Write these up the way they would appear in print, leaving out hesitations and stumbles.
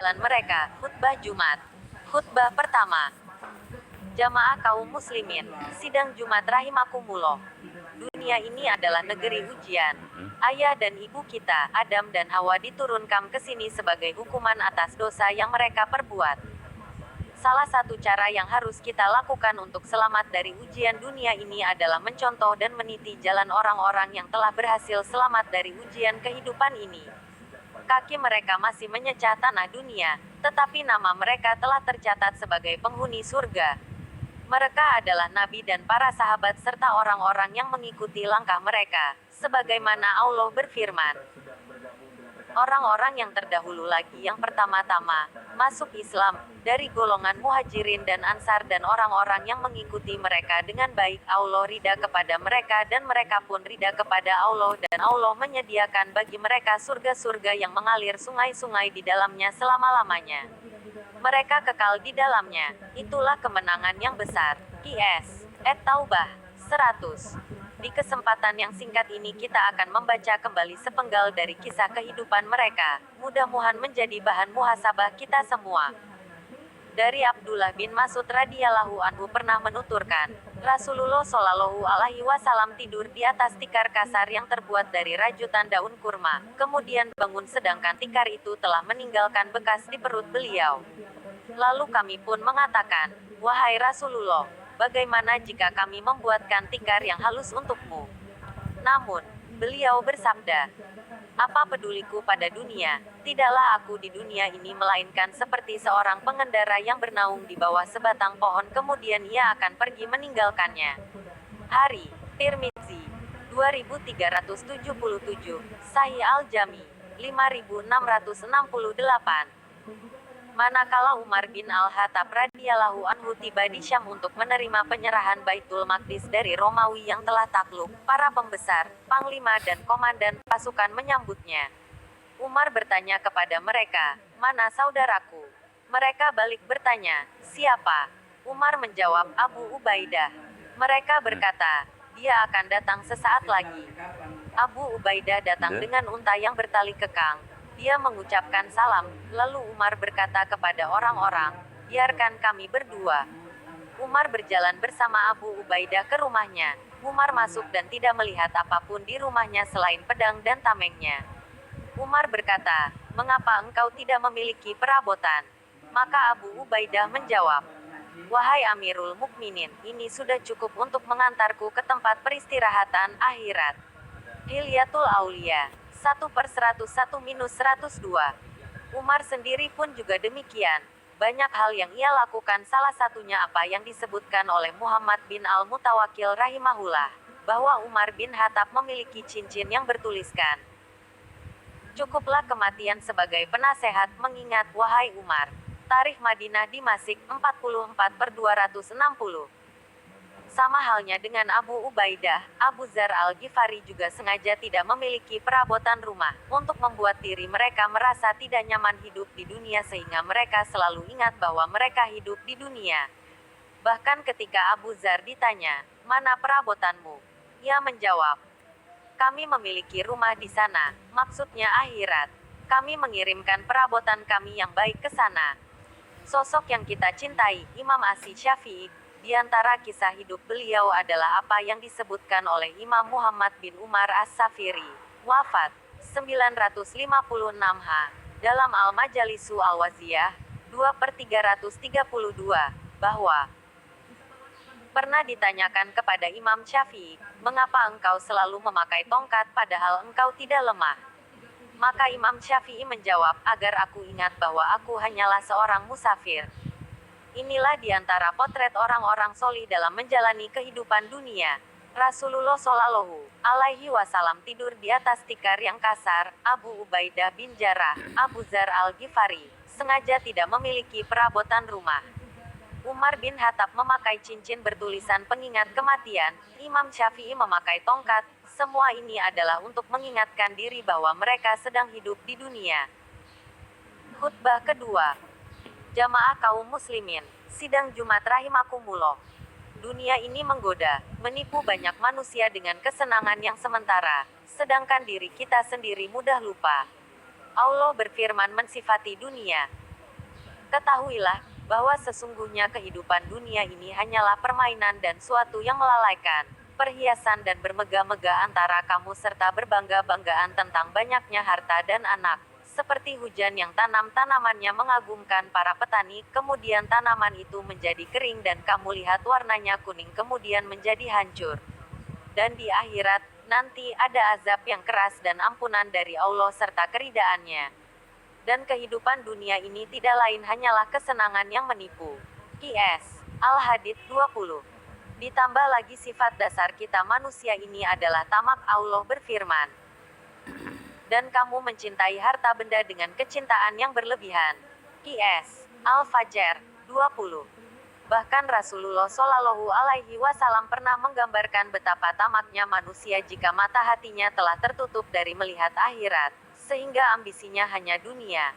Jalan mereka, khutbah Jumat. Khutbah pertama. Jamaah kaum muslimin, sidang Jumat rahimakumullah. Dunia ini adalah negeri ujian. Ayah dan ibu kita, Adam dan Hawa diturunkan ke sini sebagai hukuman atas dosa yang mereka perbuat. Salah satu cara yang harus kita lakukan untuk selamat dari ujian dunia ini adalah mencontoh dan meniti jalan orang-orang yang telah berhasil selamat dari ujian kehidupan ini. Kaki mereka masih menyecah tanah dunia, tetapi nama mereka telah tercatat sebagai penghuni surga. Mereka adalah nabi dan para sahabat serta orang-orang yang mengikuti langkah mereka, sebagaimana Allah berfirman. Orang-orang yang terdahulu lagi yang pertama-tama masuk Islam, dari golongan muhajirin dan ansar dan orang-orang yang mengikuti mereka dengan baik, Allah ridha kepada mereka dan mereka pun ridha kepada Allah, dan Allah menyediakan bagi mereka surga-surga yang mengalir sungai-sungai di dalamnya selama-lamanya. Mereka kekal di dalamnya. Itulah kemenangan yang besar. Qs. At-Taubah 100. Di kesempatan yang singkat ini kita akan membaca kembali sepenggal dari kisah kehidupan mereka. Mudah-mudahan menjadi bahan muhasabah kita semua. Dari Abdullah bin Mas'ud radhiyallahu anhu pernah menuturkan, Rasulullah shallallahu alaihi wasallam tidur di atas tikar kasar yang terbuat dari rajutan daun kurma. Kemudian bangun sedangkan tikar itu telah meninggalkan bekas di perut beliau. Lalu kami pun mengatakan, wahai Rasulullah, bagaimana jika kami membuatkan tikar yang halus untukmu? Namun, beliau bersabda, apa peduliku pada dunia? Tidaklah aku di dunia ini melainkan seperti seorang pengendara yang bernaung di bawah sebatang pohon kemudian ia akan pergi meninggalkannya. Hari, Tirmizi, 2377, Sahih Al-Jami, 5668. Manakala Umar bin Al-Khattab radhiyallahu anhu tiba di Syam untuk menerima penyerahan Baitul Maqdis dari Romawi yang telah takluk, para pembesar, panglima dan komandan pasukan menyambutnya. Umar bertanya kepada mereka, mana saudaraku? Mereka balik bertanya, siapa? Umar menjawab, Abu Ubaidah. Mereka berkata, dia akan datang sesaat lagi. Abu Ubaidah datang dengan unta yang bertali kekang. Dia mengucapkan salam, lalu Umar berkata kepada orang-orang, biarkan kami berdua. Umar berjalan bersama Abu Ubaidah ke rumahnya. Umar masuk dan tidak melihat apapun di rumahnya selain pedang dan tamengnya. Umar berkata, mengapa engkau tidak memiliki perabotan? Maka Abu Ubaidah menjawab, wahai Amirul Mukminin, ini sudah cukup untuk mengantarku ke tempat peristirahatan akhirat. Hilyatul Aulia 1/101-102. Umar sendiri pun juga demikian. Banyak hal yang ia lakukan, salah satunya apa yang disebutkan oleh Muhammad bin Al-Mutawakkil rahimahullah, bahwa Umar bin Khattab memiliki cincin yang bertuliskan, cukuplah kematian sebagai penasehat, mengingat wahai Umar. Tarikh Madinah Dimasik 44/260. Sama halnya dengan Abu Ubaidah, Abu Dzar Al-Ghifari juga sengaja tidak memiliki perabotan rumah, untuk membuat diri mereka merasa tidak nyaman hidup di dunia sehingga mereka selalu ingat bahwa mereka hidup di dunia. Bahkan ketika Abu Dzar ditanya, mana perabotanmu? Ia menjawab, kami memiliki rumah di sana, maksudnya akhirat. Kami mengirimkan perabotan kami yang baik ke sana. Sosok yang kita cintai, Imam Asy-Syafi'i. Di antara kisah hidup beliau adalah apa yang disebutkan oleh Imam Muhammad bin Umar As-Safiri, wafat 956 H, dalam Al-Majalisu Al-Waziyah 2/332, bahwa pernah ditanyakan kepada Imam Syafi'i, mengapa engkau selalu memakai tongkat padahal engkau tidak lemah? Maka Imam Syafi'i menjawab, agar aku ingat bahwa aku hanyalah seorang musafir. Inilah di antara potret orang-orang solih dalam menjalani kehidupan dunia. Rasulullah Shallallahu alaihi wasallam tidur di atas tikar yang kasar. Abu Ubaidah bin Jarrah, Abu Dzar Al-Ghifari, sengaja tidak memiliki perabotan rumah. Umar bin Khattab memakai cincin bertulisan pengingat kematian. Imam Syafi'i memakai tongkat. Semua ini adalah untuk mengingatkan diri bahwa mereka sedang hidup di dunia. Khutbah kedua. Jamaah kaum muslimin, sidang Jumat rahimakumullah. Dunia ini menggoda, menipu banyak manusia dengan kesenangan yang sementara, sedangkan diri kita sendiri mudah lupa. Allah berfirman mensifati dunia, Ketahuilah bahwa sesungguhnya kehidupan dunia ini hanyalah permainan dan suatu yang melalaikan, perhiasan dan bermegah-megah antara kamu serta berbangga-banggaan tentang banyaknya harta dan anak. Seperti hujan yang tanamannya mengagumkan para petani, kemudian tanaman itu menjadi kering dan kamu lihat warnanya kuning kemudian menjadi hancur. Dan di akhirat, nanti ada azab yang keras dan ampunan dari Allah serta keridaannya. Dan kehidupan dunia ini tidak lain hanyalah kesenangan yang menipu. Qs. Al-Hadid 20. Ditambah lagi sifat dasar kita manusia ini adalah tamak. Allah berfirman, dan kamu mencintai harta benda dengan kecintaan yang berlebihan. Qs. Al-Fajr 20. Bahkan Rasulullah Shallallahu Alaihi Wasallam pernah menggambarkan betapa tamaknya manusia jika mata hatinya telah tertutup dari melihat akhirat, sehingga ambisinya hanya dunia,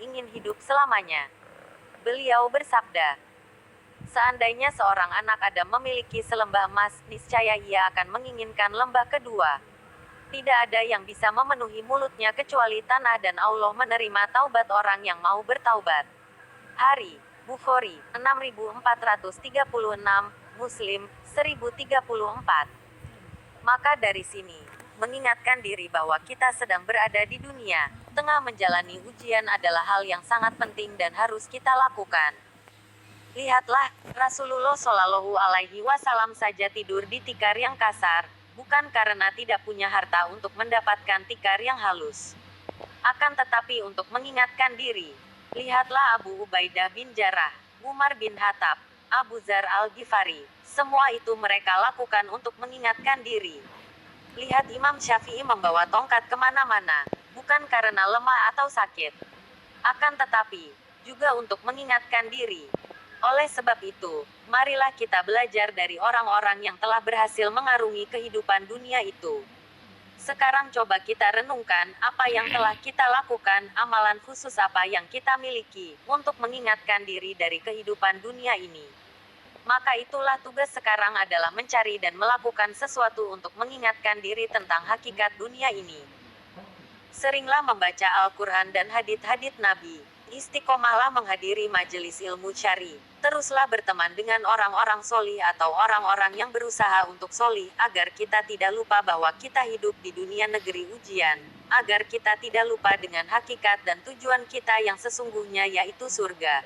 ingin hidup selamanya. Beliau bersabda, seandainya seorang anak Adam memiliki selembah emas, niscaya ia akan menginginkan lembah kedua. Tidak ada yang bisa memenuhi mulutnya kecuali tanah dan Allah menerima taubat orang yang mau bertaubat. Hari, Bukhari, 6436, Muslim, 1034. Maka dari sini, mengingatkan diri bahwa kita sedang berada di dunia, tengah menjalani ujian adalah hal yang sangat penting dan harus kita lakukan. Lihatlah, Rasulullah Shallallahu Alaihi Wasallam saja tidur di tikar yang kasar, bukan karena tidak punya harta untuk mendapatkan tikar yang halus. Akan tetapi untuk mengingatkan diri. Lihatlah Abu Ubaidah bin Jarrah, Umar bin Khattab, Abu Dzar Al-Ghifari, semua itu mereka lakukan untuk mengingatkan diri. Lihat Imam Syafi'i membawa tongkat kemana-mana, bukan karena lemah atau sakit. Akan tetapi, juga untuk mengingatkan diri. Oleh sebab itu, marilah kita belajar dari orang-orang yang telah berhasil mengarungi kehidupan dunia itu. Sekarang coba kita renungkan, apa yang telah kita lakukan, amalan khusus apa yang kita miliki, untuk mengingatkan diri dari kehidupan dunia ini. Maka itulah tugas sekarang adalah mencari dan melakukan sesuatu untuk mengingatkan diri tentang hakikat dunia ini. Seringlah membaca Al-Quran dan hadits-hadits Nabi. Istiqomahlah menghadiri majelis ilmu syari. Teruslah berteman dengan orang-orang solih atau orang-orang yang berusaha untuk solih, agar kita tidak lupa bahwa kita hidup di dunia negeri ujian. Agar kita tidak lupa dengan hakikat dan tujuan kita yang sesungguhnya yaitu surga.